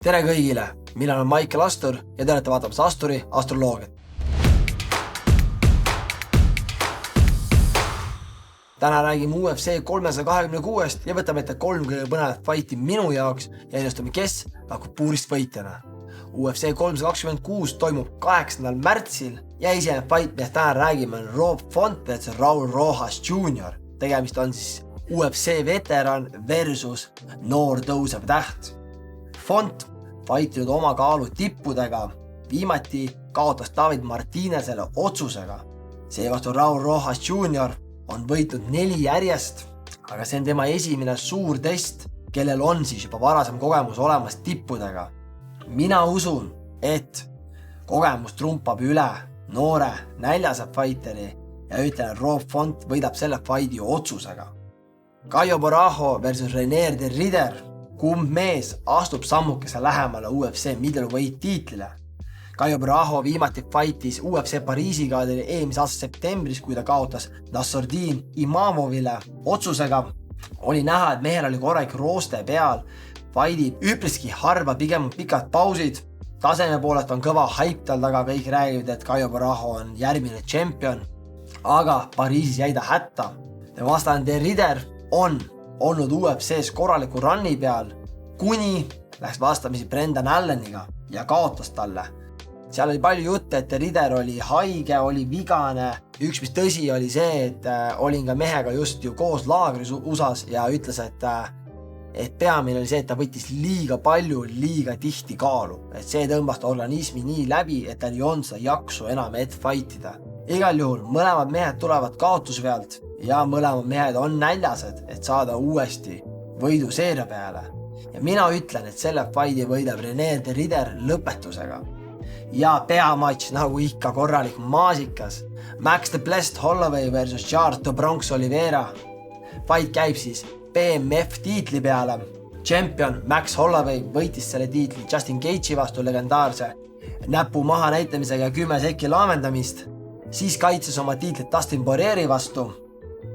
Tere kõigile, mina olen Maicel Astur ja te olete vaatamas Asturi astroloogiat. Täna räägime UFC 326 ja võtame ette 3 kõige põnevat fighti minu jaoks ja ennustame, kes lahkub puurist võitjana. UFC 326 toimub 8. märtsil ja esimene fight, millest täna räägime, on Rob Font vs Raul Rojas Jr. Tegemist on siis UFC veteran versus noor tõusev täht. Font fightinud oma kaalu tippudega, viimati kaotas David Martinezele otsusega. Seevastu Raul Rojas Jr. on võitnud 4 järjest, aga see on tema esimene suur test, kellel on siis juba varasem kogemus olemas tippudega. Mina usun, et kogemus trumpab üle noore näljase fighteri ja ütlen, et Rob Font võidab selle fighti otsusega. Caio Borralho versus Reinier de Ridder. Kumb mees astub sammukese lähemale UFC middleweight tiitlile. Caio Borralho viimati fightis UFC Pariisiga eelmise aasta septembris, kui ta kaotas Nassourdine Imamovile otsusega. Oli näha, et mehel oli korralik rooste peal, fightib üpriski harva, pigem pikad pausid. Taseme poolest on kõva hype tal taga, kõik räägivad, et Caio Borralho on järgmine champion, aga Pariisis jäi ta hätta. Ja vastane de Ridder on olnud UFC-s korraliku runni peal, kuni läks vastamisi Brendan Alleniga ja kaotas talle. Seal oli palju jutte, et Ridder oli haige, oli vigane. Üks, mis tõsi oli see, et olin ka mehega just ju koos laagris USAs ja ütles, et peamine oli see, et ta võttis liiga palju, liiga tihti kaalu. Et see tõmbas ta organismi nii läbi, et tal ei olnud seda jaksu enam fightida. Igal juhul mõlemad mehed tulevad kaotusvealt ja mõlemad mehed on näljased, et saada uuesti võidu seeria peale. Ja mina ütlen, et selle fighti võidab Reinier de Ridder lõpetusega. Ja peamatš nagu ikka korralik maasikas. Max the Blessed Holloway versus Charles the Bronx Oliveira. Fight käib siis BMF tiitli peale. Champion Max Holloway võitis selle tiitli Justin Gaethje vastu legendaarse näpu maha näitamisega 10 sekki laamendamist. Siis kaitses oma tiitlit Dustin Poirieri vastu.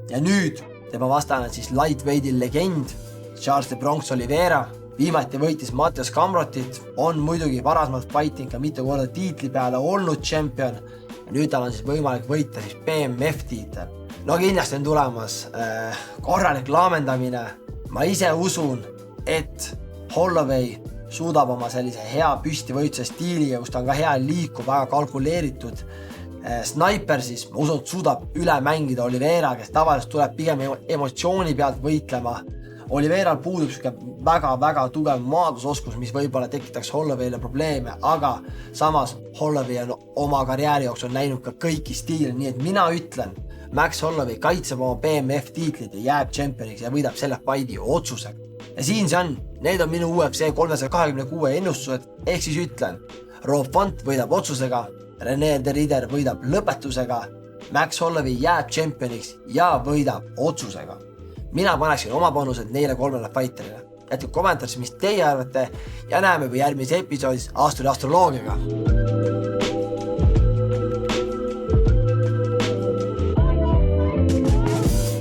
Ja nüüd tema vastane siis lightweighti legend Charles the Bronx Oliveira. Viimati võitis Mattias Kamrotit, on muidugi varasemalt fighting ka mitu korda tiitli peale olnud champion. Ja nüüd tal on siis võimalik võita siis BMF tiitel. No kindlasti on tulemas korralik laamendamine. Ma ise usun, et Holloway suudab oma sellise hea püstivõitluse stiiliga, kus ta on ka hea liikuv, väga kalkuleeritud sniper siis, ma usun, et suudab üle mängida Oliveira, kes tavaliselt tuleb pigem emotsiooni pealt võitlema. Oliveral puudub väga tugev maadlusoskus, mis võib-olla tekitaks Holloway'le probleeme, aga samas Holloway on oma karjääri jooksul näinud ka kõiki stiile, nii et mina ütlen, Max Holloway kaitseb oma BMF tiitlit ja jääb championiks ja võidab selle fighti otsusega. Ja siin see on, need on minu UFC 326 ennustused, ehk siis ütlen, Rob Font võidab otsusega, Reinier de Ridder võidab lõpetusega, Max Holloway jääb championiks ja võidab otsusega. Mina paneksin oma panused neile 3 fighterile. Jätke kommentaaris, mis teie arvate ja näeme juba järgmises episoodis Asturi astroloogiaga.